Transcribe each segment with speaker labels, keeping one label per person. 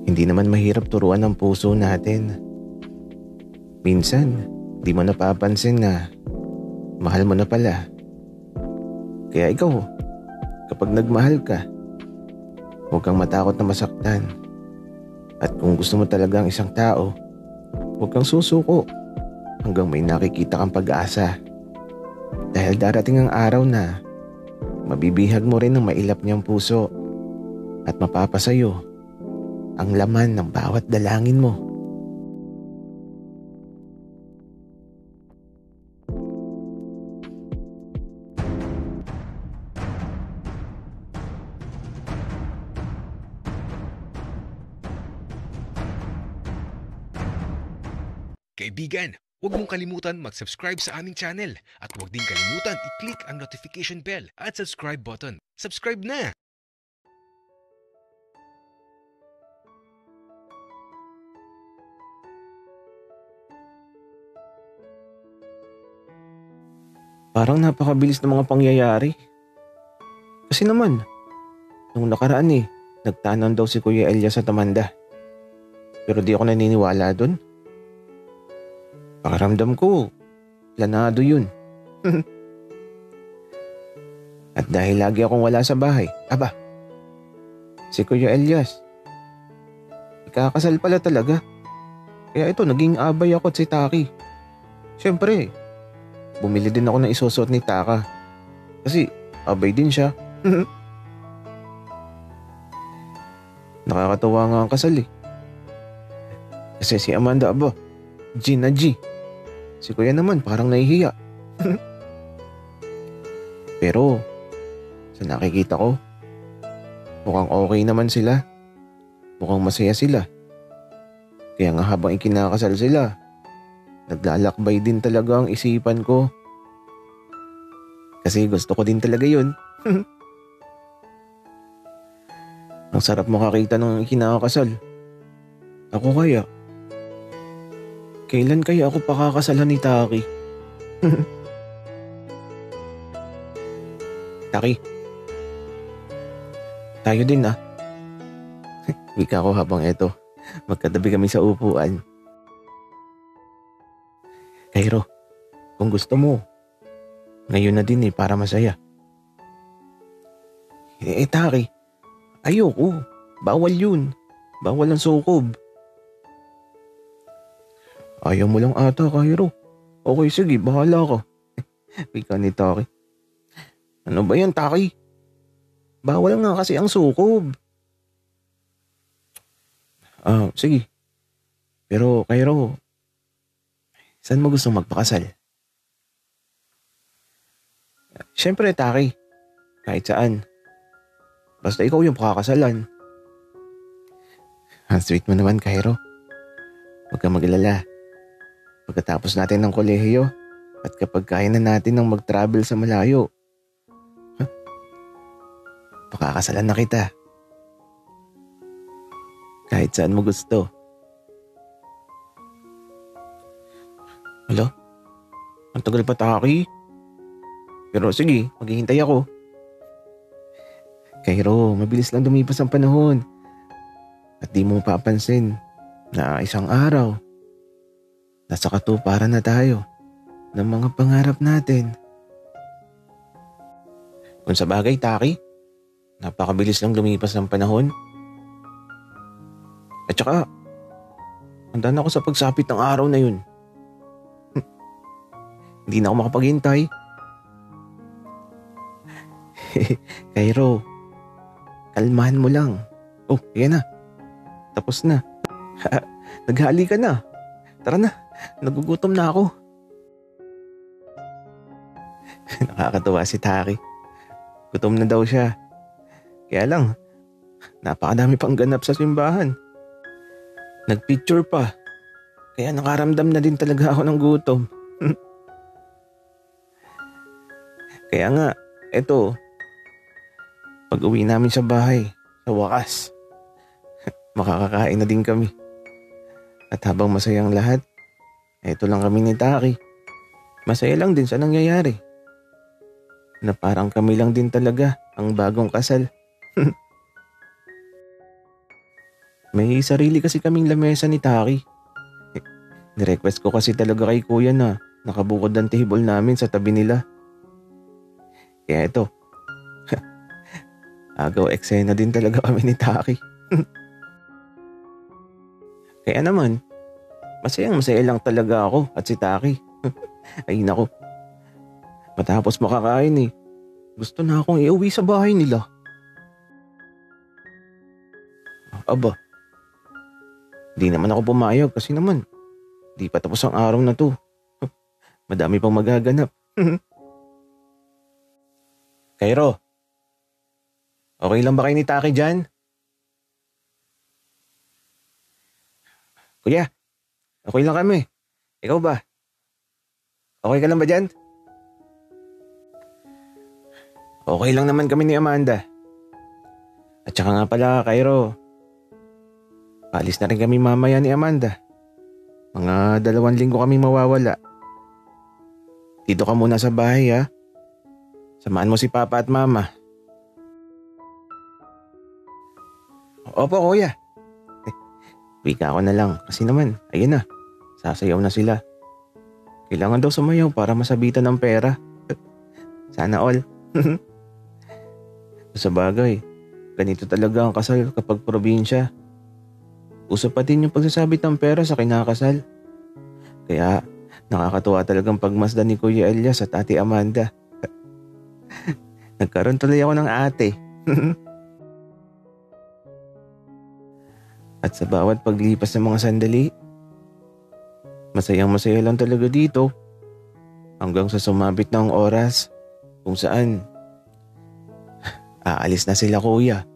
Speaker 1: Hindi naman mahirap turuan ng puso natin. Minsan, di mo napapansin na mahal mo na pala. Kaya ikaw, kapag nagmahal ka, huwag kang matakot na masaktan. At kung gusto mo talaga ang isang tao, huwag kang susuko hanggang may nakikita kang pag-asa. Dahil darating ang araw na mabibihag mo rin ng mailap niyang puso at mapapasayo ang laman ng bawat dalangin mo.
Speaker 2: Kaibigan, huwag mong kalimutan mag-subscribe sa aming channel at huwag din kalimutan i-click ang notification bell at subscribe button. Subscribe na!
Speaker 1: Parang napakabilis ng mga pangyayari. Kasi naman, nung nakaraan nagtanong daw si Kuya Elias sa Tamanda. Pero di ako naniniwala dun. Pakiramdam ko, planado yun. At dahil lagi akong wala sa bahay, si Kuya Elias, ikakasal pala talaga. Kaya ito, naging abay ako at si Taki. Siyempre, bumili din ako ng isusot ni Taka. Kasi abay din siya. Nakakatawa nga ang kasal Kasi si Amanda G na G. Si Kuya naman parang nahihiya. Pero sa nakikita ko, mukhang okay naman sila. Mukhang masaya sila. Kaya nga habang ikinakasal sila, naglalakbay din talaga ang isipan ko. Kasi gusto ko din talaga yun. Ang sarap makakita ng ikinakasal. Ako kaya? Kailan kaya ako pakakasalan ni Taki? Taki, tayo din Wika ko habang magkatabi kami sa upuan. Kairo, kung gusto mo, ngayon na din para masaya. Taki, ayoko. Bawal yun. Bawal ang sukob. Ayaw mo lang ata, Kairo. Okay, sige, bahala ka. Wika ni Taki. Ano ba yan, Taki? Bawal nga kasi ang sukob. Sige. Pero, Kairo, saan mo gusto magpakasal? Siyempre, Taki. Kahit saan. Basta ikaw yung pakakasalan. Ang sweet mo naman, Kairo. Huwag kang mag-alala. Pagkatapos natin ng kolehiyo at kapag kaya na natin ng mag-travel sa malayo, pakakasalan na kita. Kahit saan mo gusto. Hala? Ang tagal pa, Taki. Pero sige, maghihintay ako. Kairo, mabilis lang dumipas ang panahon. At di mo mapapansin na isang araw, nasa katuparan na tayo ng mga pangarap natin. Kung sa bagay, Taki, napakabilis lang lumipas ng panahon. At saka, handa na ako sa pagsapit ng araw na yun. Hindi na ako makapaghintay. Kairo, kalmahan mo lang. Oh, yan na. Tapos na. Naghali ka na. Tara na, nagugutom na ako. Nakakatawa si Taki. Gutom na daw siya. Kaya lang, napakadami pang ganap sa simbahan. Nagpicture pa. Kaya nakaramdam na din talaga ako ng gutom. Kaya nga, eto, pag uwi namin sa bahay, sa wakas, makakakain na din kami. At habang masayang lahat, eto lang kami ni Taki. Masaya lang din sa nangyayari. Na parang kami lang din talaga ang bagong kasal. May sarili kasi kaming lamesa ni Taki. Nirequest ko kasi talaga kay kuya na nakabukod ang table namin sa tabi nila. Kaya ito, agaw eksena din talaga kami ni Taki. Kaya naman, masaya lang talaga ako at si Taki. Ay nako, matapos makakain gusto na akong iuwi sa bahay nila. Aba, di naman ako pumayag kasi naman, di pa tapos ang araw na to. Madami pang magaganap. Kairo, okay lang ba kayo ni Taki dyan? Kuya, okay lang kami. Ikaw ba? Okay ka lang ba dyan? Okay lang naman kami ni Amanda. At saka nga pala, Kairo, paalis na rin kami mamaya ni Amanda. Mga 2 linggo kami mawawala. Dito ka muna sa bahay ha. Samahan mo si Papa at Mama. Opo kuya. Wika ako na lang kasi naman, ayun na, sasayaw na sila. Kailangan daw sumayaw para masabitan ng pera. Sana all. Sa bagay, ganito talaga ang kasal kapag probinsya. Uso pa din yung pagsasabit ng pera sa kinakasal. Kaya nakakatuwa talagang pagmasdan ni Kuya Elias at Ate Amanda. Nagkaroon tuloy ako ng ate. At sa bawat paglipas ng mga sandali, masayang-masaya lang talaga dito. Hanggang sa sumabit na ang oras kung saan aalis na sila kuya.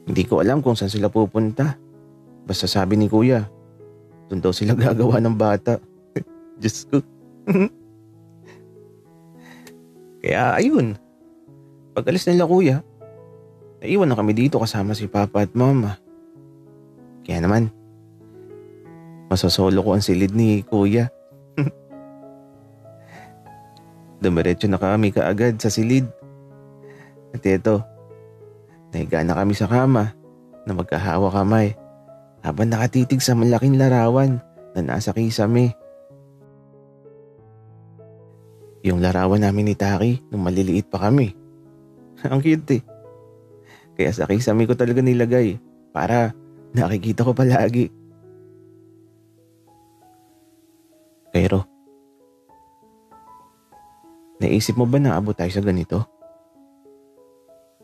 Speaker 1: Hindi ko alam kung saan sila pupunta. Basta sabi ni kuya, doon daw sila gagawa ng bata. Diyos ko. Kaya ayun, pag alis nila kuya, naiwan na kami dito kasama si Papa at Mama. Kaya naman, masasolo ko ang silid ni kuya. Dumiretso na kami kaagad sa silid. At ito, nahiga na kami sa kama na magkahawa kamay habang nakatitig sa malaking larawan na nasa kisame. Yung larawan namin ni Taki nung maliliit pa kami. Ang cute eh. Kaya sa kisame ko talaga nilagay para nakikita ko palagi. Pero, naisip mo ba na abot tayo sa ganito?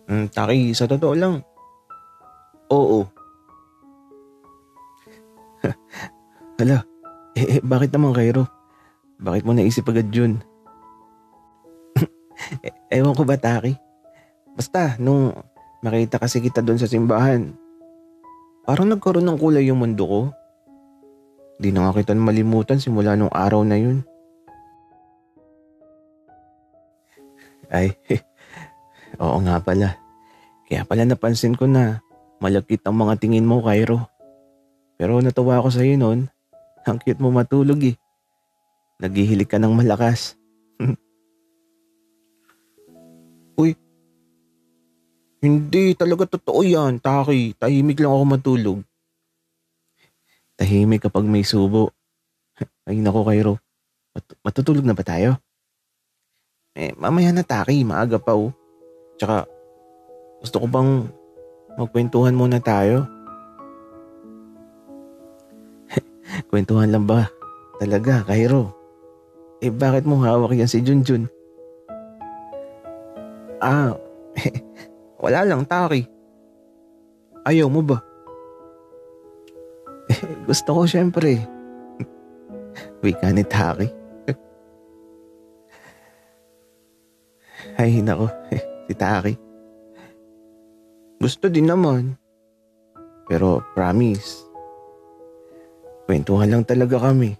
Speaker 1: Taki, sa totoo lang, oo. Hala, bakit naman Kairo? Bakit mo naisip agad yun? Ewan ko ba Taki? Basta, nung makita kasi kita doon sa simbahan, parang nagkaroon ng kulay yung mundo ko. Di na nga kita malimutan simula nung araw na yun. Ay, oo nga pala. Kaya pala napansin ko na malagkit ang mga tingin mo, Kairo. Pero natuwa ako sa'yo noon. Ang cute mo matulog eh. Naghihilig ka ng malakas. Uy, hindi talaga totoo yan, Taki. Tahimik lang ako matulog. Tahimik kapag may subo. Ay nako, Kairo. Matutulog na ba tayo? Mamaya na Taki, maaga pa oh. Tsaka, gusto ko bang magkwentuhan muna tayo? Kwentuhan lang ba? Talaga, Kairo? Bakit mo hawak yan si Junjun? Wala lang, Taki. Ayaw mo ba? Gusto ko syempre. Wika ni Taki. Ay nako, si Taki. Gusto din naman. Pero promise, kwentuhan lang talaga kami.